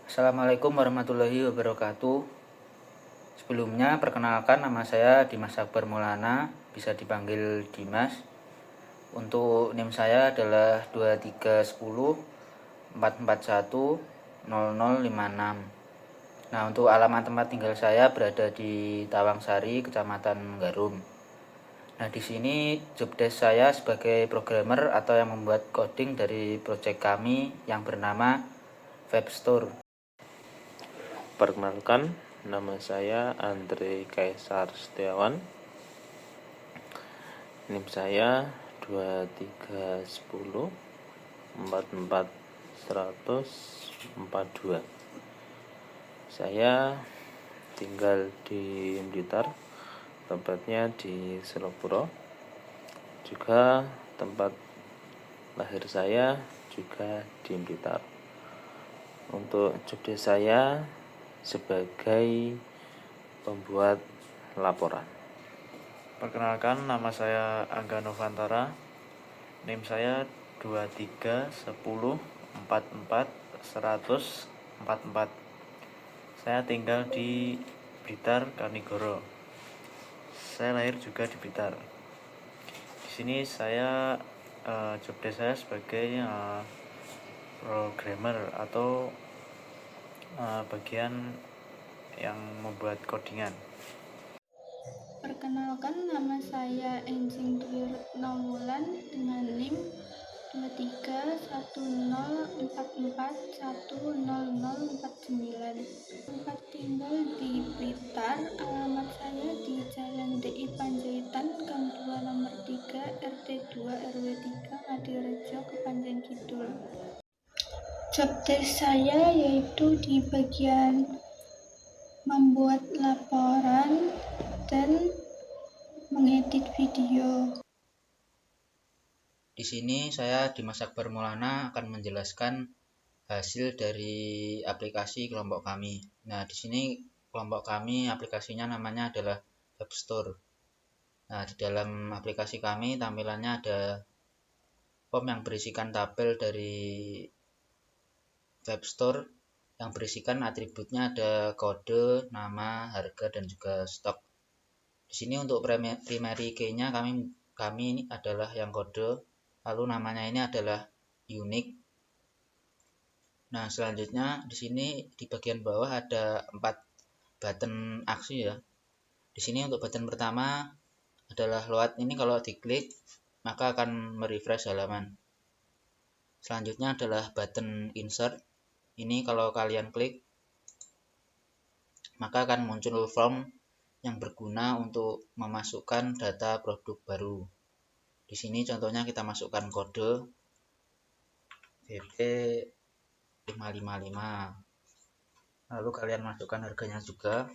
Assalamualaikum warahmatullahi wabarakatuh. Sebelumnya perkenalkan, nama saya Dimas Akbar Maulana, bisa dipanggil Dimas. Untuk NIM saya adalah 231044100056. Nah, untuk alamat tempat tinggal saya berada di Tawangsari, Kecamatan Garum. Nah, di sini jobdesk saya sebagai programmer atau yang membuat coding dari project kami yang bernama Webstore. Perkenalkan, nama saya Andre Kaisar Setiawan. NIM saya 231044100042. Saya tinggal di Blitar, tepatnya di Selopuro. Juga tempat lahir saya juga di Blitar. Untuk jobdesk saya sebagai pembuat laporan. Perkenalkan, nama saya Angga Novantara. NIM saya 231044100044. Saya tinggal di Blitar, Karnigoro. Saya lahir juga di Blitar. Di sini saya jobdesk saya sebagai programmer atau bagian yang membuat codingan. Perkenalkan, nama saya Enjing Dwi Retnowulan dengan NIM 231044100049. Tempat tinggal di Blitar, alamat saya di Jalan DI Panjaitan, Gang 2 nomor 3, RT 2 RW 3, Ngadirejo, Kepanjen Kidul. Jobdesk saya yaitu di bagian membuat laporan dan mengedit video. Di sini saya Dimas Akbar Maulana akan menjelaskan hasil dari aplikasi kelompok kami. Nah, di sini kelompok kami aplikasinya namanya adalah Webstore. Nah, di dalam aplikasi kami tampilannya ada form yang berisikan tabel dari Webstore yang berisikan atributnya ada kode, nama, harga, dan juga stok. Di sini untuk primary key-nya kami ini adalah yang kode, lalu namanya ini adalah unique. Nah, selanjutnya di sini di bagian bawah ada 4 button aksi ya. Di sini untuk button pertama adalah load. Ini kalau diklik maka akan merefresh halaman. Selanjutnya adalah button insert. Ini kalau kalian klik maka akan muncul form yang berguna untuk memasukkan data produk baru. Di sini contohnya kita masukkan kode BP555. Lalu kalian masukkan harganya juga.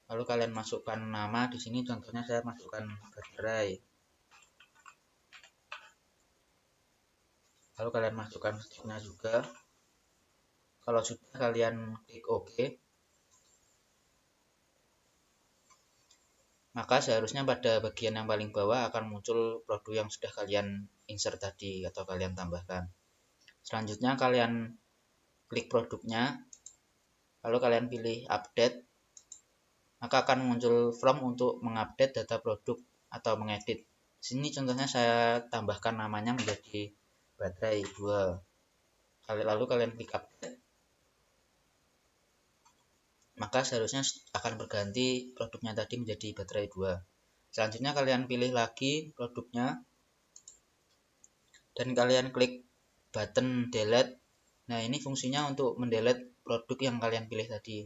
Lalu kalian masukkan nama. Di sini contohnya saya masukkan baterai. Lalu kalian masukkan stoknya juga. Kalau sudah kalian klik OK, maka seharusnya pada bagian yang paling bawah akan muncul produk yang sudah kalian insert tadi atau kalian tambahkan. Selanjutnya kalian klik produknya, lalu kalian pilih update, maka akan muncul form untuk mengupdate data produk atau mengedit. Di sini contohnya saya tambahkan namanya menjadi baterai 2. Lalu kalian klik update, maka seharusnya akan berganti produknya tadi menjadi baterai 2. Selanjutnya kalian pilih lagi produknya dan kalian klik button delete. Nah, ini fungsinya untuk mendelete produk yang kalian pilih tadi.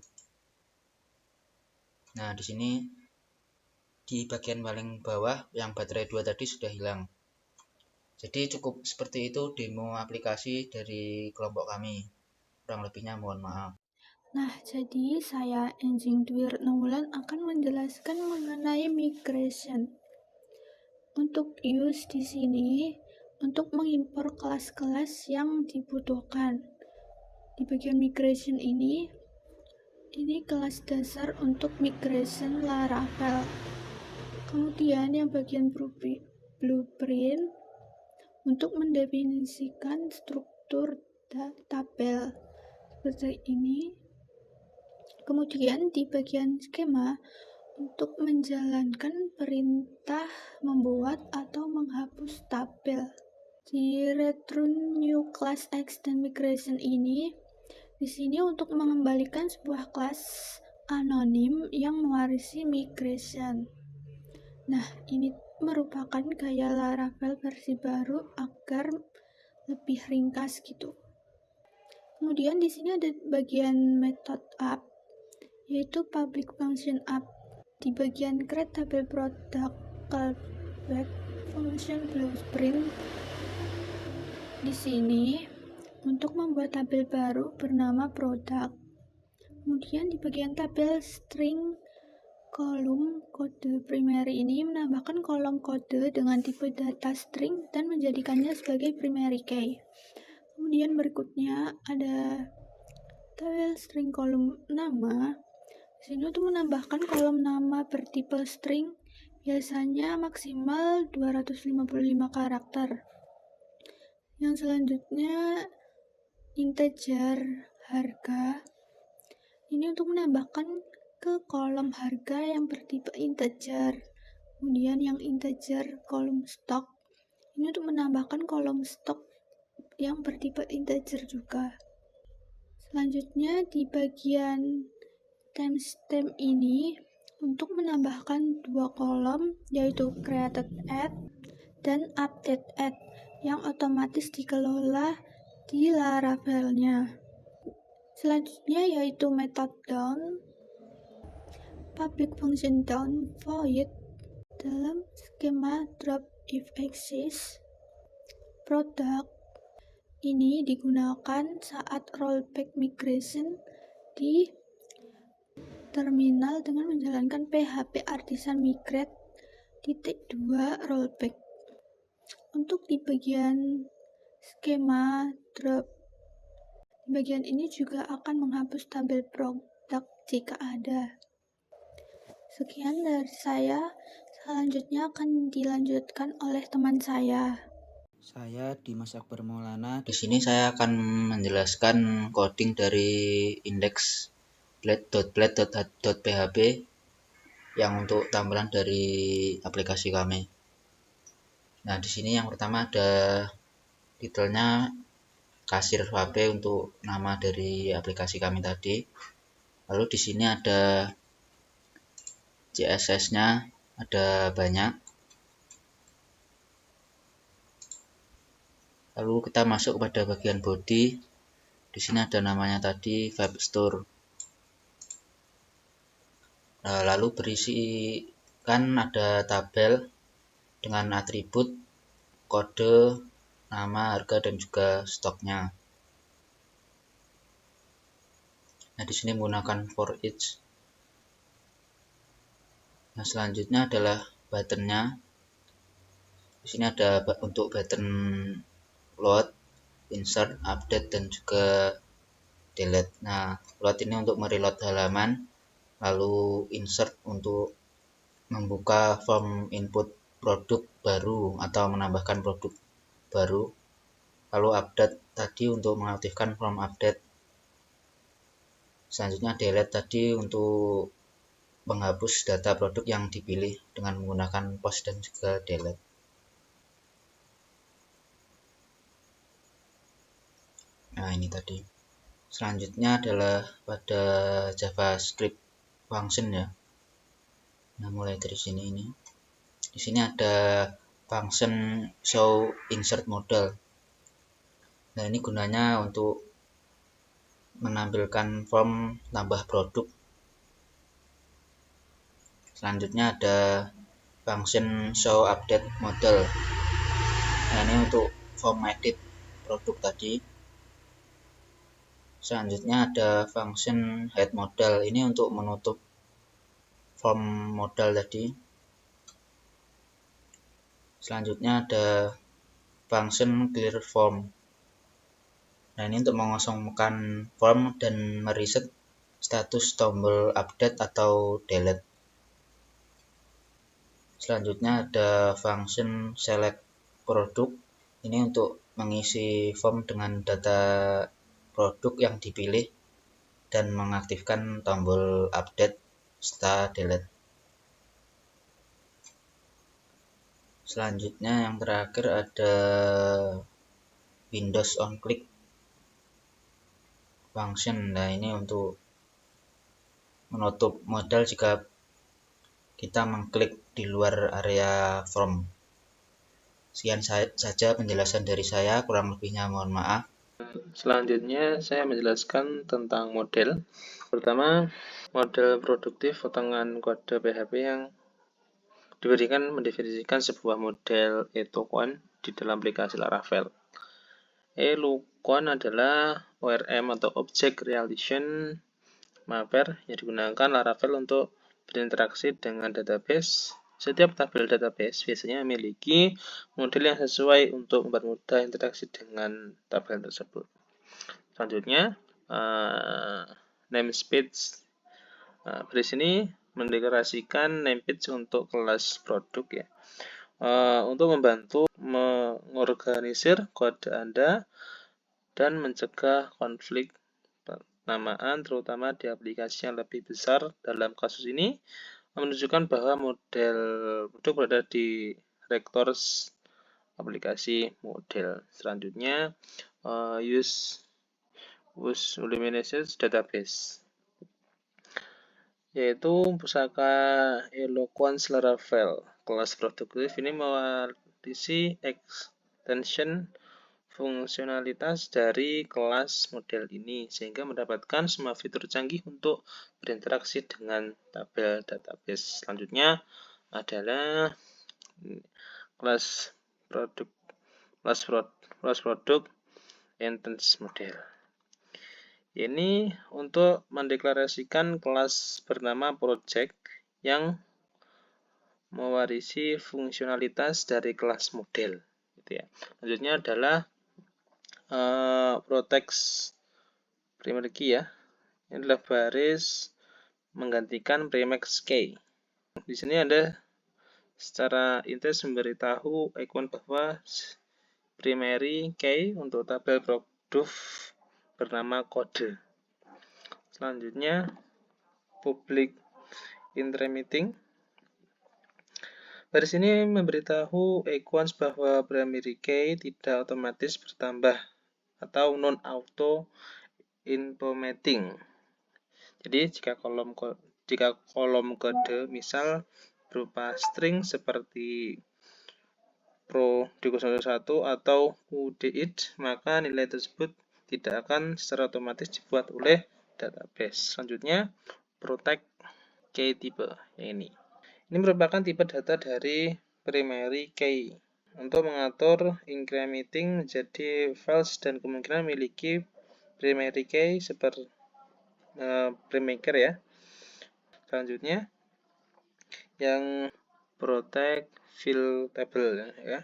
Nah, di sini di bagian paling bawah yang baterai 2 tadi sudah hilang. Jadi cukup seperti itu demo aplikasi dari kelompok kami. Kurang lebihnya mohon maaf. Nah, jadi saya Enjing Dwi Retnowulan akan menjelaskan mengenai migration. Untuk use di sini untuk mengimpor kelas-kelas yang dibutuhkan. Di bagian migration ini kelas dasar untuk migration Laravel. Kemudian yang bagian blueprint untuk mendefinisikan struktur tabel seperti ini. Kemudian di bagian skema, untuk menjalankan perintah membuat atau menghapus tabel. Di return new class extend migration ini, di sini untuk mengembalikan sebuah kelas anonim yang mewarisi migration. Nah, ini merupakan gaya Laravel versi baru agar lebih ringkas gitu. Kemudian di sini ada bagian method app, yaitu public function app. Di bagian create tabel product callback function blueprint, di sini untuk membuat tabel baru bernama product. Kemudian di bagian tabel string kolom kode primary ini menambahkan kolom kode dengan tipe data string dan menjadikannya sebagai primary key. Kemudian berikutnya ada tabel string kolom nama. Di sini untuk menambahkan kolom nama bertipe string, biasanya maksimal 255 karakter. Yang selanjutnya integer harga. Ini untuk menambahkan ke kolom harga yang bertipe integer. Kemudian yang integer kolom stok. Ini untuk menambahkan kolom stok yang bertipe integer juga. Selanjutnya di bagian timestamp ini untuk menambahkan dua kolom, yaitu created at dan update at yang otomatis dikelola di Laravel-nya. Selanjutnya yaitu method down, public function down void dalam skema drop if exists. Product ini digunakan saat rollback migration di terminal dengan menjalankan php artisan migrate .2 rollback. Untuk di bagian skema drop, di bagian ini juga akan menghapus tabel produk jika ada. Sekian dari saya, selanjutnya akan dilanjutkan oleh teman saya. Saya Dimas Akbar Maulana. Di sini saya akan menjelaskan coding dari indeks blade.php yang untuk tampilan dari aplikasi kami. Nah, di sini yang pertama ada titelnya kasir HP untuk nama dari aplikasi kami tadi. Lalu di sini ada CSS-nya, ada banyak. Lalu kita masuk pada bagian body. Di sini ada namanya tadi Web Store. Nah, lalu berisikan ada tabel dengan atribut, kode, nama, harga, dan juga stoknya. Nah, di sini menggunakan for each. Nah, selanjutnya adalah buttonnya. Di sini ada untuk button load, insert, update, dan juga delete. Nah, load ini untuk mereload halaman, lalu insert untuk membuka form input produk baru atau menambahkan produk baru, lalu update tadi untuk mengaktifkan form update. Selanjutnya delete tadi untuk menghapus data produk yang dipilih dengan menggunakan post dan juga delete. Nah, ini tadi. Selanjutnya adalah pada JavaScript function ya. Nah, mulai dari sini ini. Di sini ada function show insert model. Nah, ini gunanya untuk menampilkan form tambah produk. Selanjutnya ada function show update model. Nah, ini untuk form edit produk tadi. Selanjutnya ada function hide model. Ini untuk menutup form modal tadi. Selanjutnya ada function clear form. Nah, ini untuk mengosongkan form dan mereset status tombol update atau delete. Selanjutnya ada function select produk. Ini untuk mengisi form dengan data produk yang dipilih dan mengaktifkan tombol update setelah delete. Selanjutnya yang terakhir ada Windows on click function. Nah, ini untuk menutup modal jika kita mengklik di luar area form. Sekian saja penjelasan dari saya, kurang lebihnya mohon maaf. Selanjutnya saya menjelaskan tentang model. Pertama, model produktif potongan kode PHP yang diberikan mendefinisikan sebuah model e-token di dalam aplikasi Laravel. E-token adalah ORM atau Object Relation Mapper yang digunakan Laravel untuk berinteraksi dengan database. Setiap tabel database biasanya memiliki model yang sesuai untuk mempermudah interaksi dengan tabel tersebut. Selanjutnya, namespace. Di sini mendeklarasikan namespace untuk kelas produk ya. Untuk membantu mengorganisir kode Anda dan mencegah konflik penamaan terutama di aplikasi yang lebih besar. Dalam kasus ini menunjukkan bahwa model produk berada di rektors aplikasi model. Selanjutnya, use eliminations database, yaitu pusaka Eloquence Laravel. Kelas produktif ini mewarisi extension fungsionalitas dari kelas model ini sehingga mendapatkan semua fitur canggih untuk berinteraksi dengan tabel database. Selanjutnya adalah kelas produk instance model. Ini untuk mendeklarasikan kelas bernama project yang mewarisi fungsionalitas dari kelas model. Gitu ya. Selanjutnya adalah protect primary key ya. Ini adalah baris menggantikan prefix key. Di sini Anda secara intens memberitahu icon bahwa primary key untuk tabel produk bernama kode. Selanjutnya, public intermitting. Baris ini memberitahu icons bahwa primary key tidak otomatis bertambah atau non-auto implementing. Jadi jika kolom kode misal berupa string seperti pro D01 atau UDIT, maka nilai tersebut tidak akan secara otomatis dibuat oleh database. Selanjutnya, protect key type yang ini. Ini merupakan tipe data dari primary key untuk mengatur incrementing menjadi false dan kemungkinan memiliki primary key seperti premaker ya. Selanjutnya, yang protect fill table ya.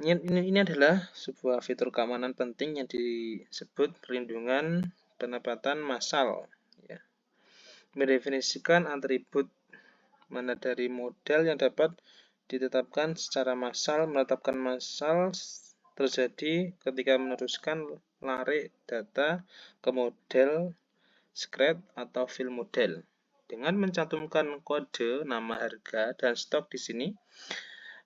Ini adalah sebuah fitur keamanan penting yang disebut perlindungan penempatan massal ya. Mendefinisikan atribut mana dari model yang dapat ditetapkan secara massal. Menetapkan massal terjadi ketika meneruskan lari data ke model secret atau fill model. Dengan mencantumkan kode, nama, harga, dan stok di sini,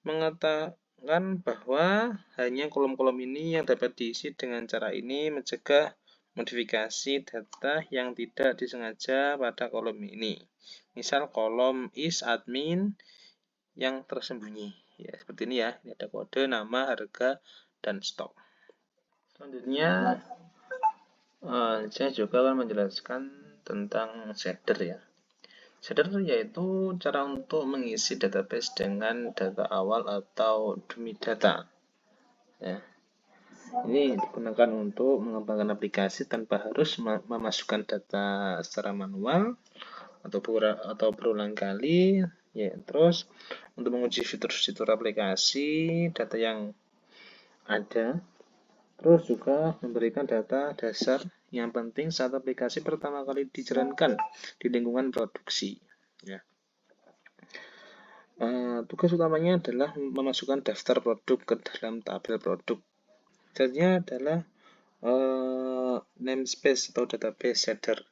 mengatakan bahwa hanya kolom-kolom ini yang dapat diisi dengan cara ini, mencegah modifikasi data yang tidak disengaja pada kolom ini. Misal kolom is admin yang tersembunyi. Ya, seperti ini ya. Ini ada kode, nama, harga, dan stok. Selanjutnya, saya juga akan menjelaskan tentang shader ya. Shader yaitu cara untuk mengisi database dengan data awal atau dummy data. Ya. Ini digunakan untuk mengembangkan aplikasi tanpa harus memasukkan data secara manual atau berulang kali. Ya, terus untuk menguji fitur-fitur aplikasi, data yang ada. Terus juga memberikan data dasar yang penting saat aplikasi pertama kali dijalankan di lingkungan produksi. Ya. Tugas utamanya adalah memasukkan daftar produk ke dalam tabel produk. Headernya adalah namespace atau database header,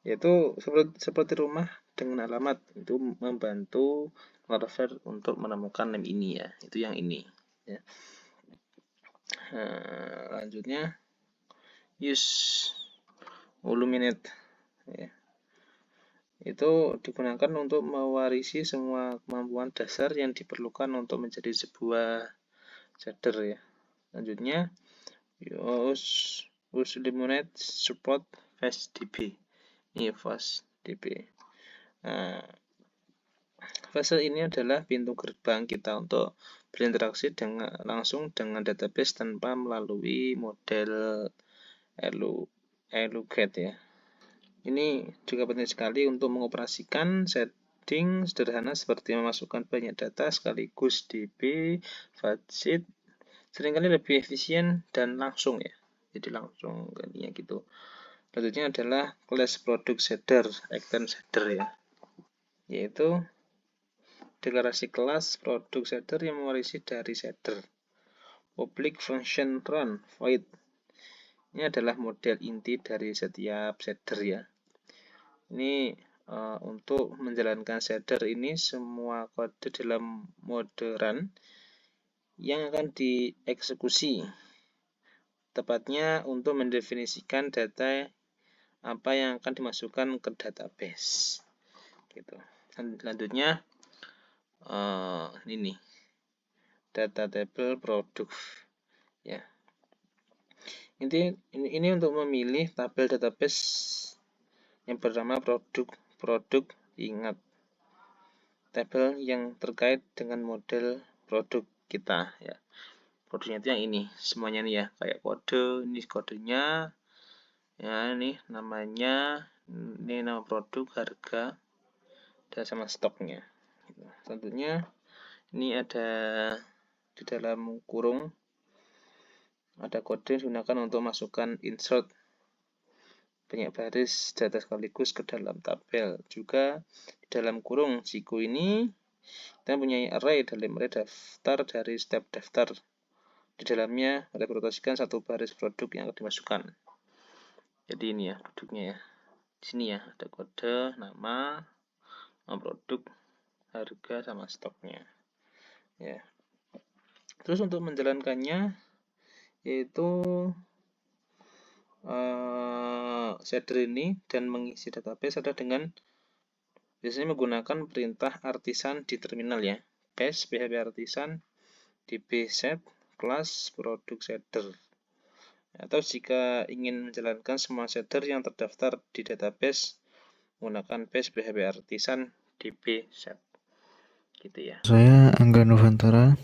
yaitu seperti rumah dengan alamat, itu membantu server untuk menemukan name ini ya, itu yang ini ya. Lanjutnya use illuminate ya. Itu digunakan untuk mewarisi semua kemampuan dasar yang diperlukan untuk menjadi sebuah shader ya. Lanjutnya use illuminate support FastDB. Ini FastDB. Nah, fase ini adalah pintu gerbang kita untuk berinteraksi langsung dengan database tanpa melalui model Eluget ya. Ini juga penting sekali untuk mengoperasikan setting sederhana seperti memasukkan banyak data sekaligus DB, Fastship, seringkali lebih efisien dan langsung ya. Jadi langsung gantinya gitu. Selanjutnya adalah class product shader, extend shader ya. Yaitu deklarasi kelas produk shader yang mewarisi dari shader. Public function run void. Ini adalah model inti dari setiap shader ya. Ini untuk menjalankan shader ini semua kode dalam mode run yang akan dieksekusi. Tepatnya untuk mendefinisikan data apa yang akan dimasukkan ke database. Gitu. Selanjutnya ini data table produk ya. Ini untuk memilih tabel database yang bernama produk. Ingat tabel yang terkait dengan model produk kita ya. Produknya itu yang ini semuanya nih ya, kayak kode, ini kodenya ya, ini namanya, ini nama produk, harga, dan sama stoknya. Tentunya ini ada di dalam kurung ada kode yang digunakan untuk masukkan insert banyak baris data sekaligus ke dalam tabel. Juga di dalam kurung siku ini kita punya array dalam array daftar dari step daftar. Di dalamnya merepresentasikan satu baris produk yang akan dimasukkan. Jadi ini ya produknya ya. Di sini ya ada kode, nama produk, harga sama stoknya ya. Terus untuk menjalankannya yaitu shader ini dan mengisi database ada dengan biasanya menggunakan perintah artisan di terminal ya, bash php artisan db set kelas produk shader. Atau jika ingin menjalankan semua shader yang terdaftar di database menggunakan bash php artisan db set. Gitu ya. Saya Angga Novantara.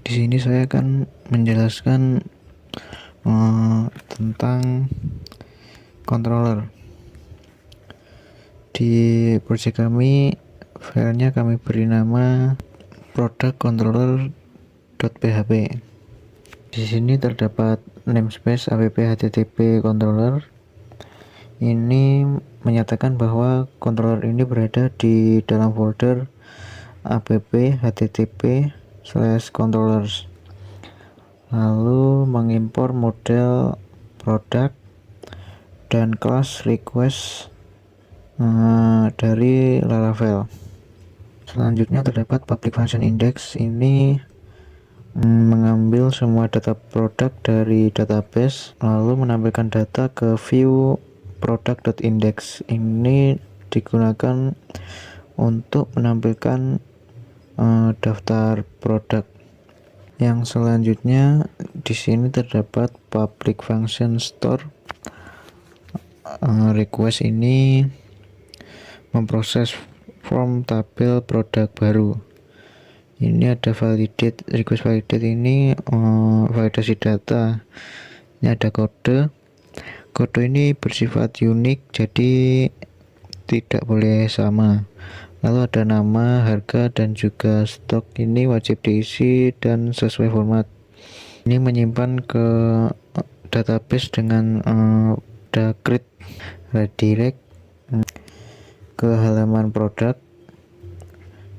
Di sini saya akan menjelaskan tentang controller. Di project kami, filenya kami beri nama product controller.php. Di sini terdapat namespace app http controller. Ini menyatakan bahwa controller ini berada di dalam folder app http/controllers, lalu mengimpor model produk dan kelas request dari Laravel. Selanjutnya terdapat public function index. Ini mengambil semua data produk dari database lalu menampilkan data ke view product.index. Ini digunakan untuk menampilkan daftar produk. Yang selanjutnya di sini terdapat public function store. Request ini memproses form tabel produk baru. Ini ada validate, request validate ini validasi data. Ini ada kode. Kode ini bersifat unik, jadi tidak boleh sama. Lalu ada nama, harga, dan juga stok. Ini wajib diisi dan sesuai format. Ini menyimpan ke database dengan create redirect ke halaman produk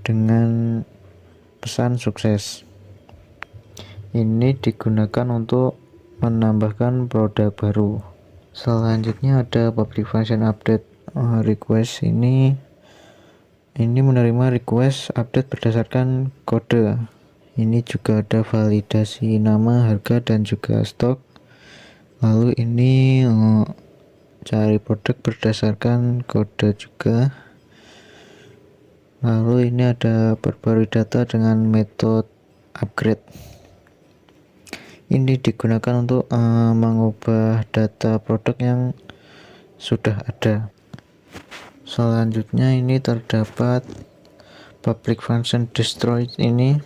dengan pesan sukses. Ini digunakan untuk menambahkan produk baru. Selanjutnya ada public function update request. Ini menerima request update berdasarkan kode. Ini juga ada validasi nama, harga, dan juga stok. Lalu ini cari produk berdasarkan kode juga. Lalu ini ada perbarui data dengan metode upgrade. Ini digunakan untuk mengubah data produk yang sudah ada. Selanjutnya ini terdapat public function destroy. Ini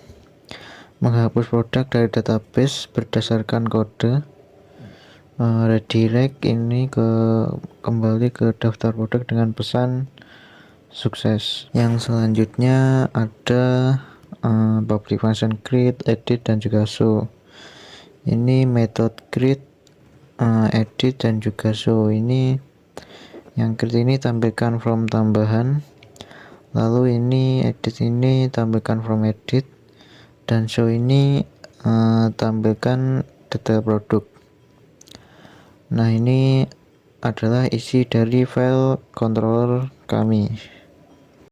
menghapus produk dari database berdasarkan kode. Redirect ini kembali ke daftar produk dengan pesan sukses. Yang selanjutnya ada public function create, edit, dan juga show. Ini metode create, edit, dan juga show. Ini yang create ini tampilkan from tambahan, lalu ini edit ini tampilkan from edit, dan show ini tampilkan detail produk. Nah, ini adalah isi dari file controller kami.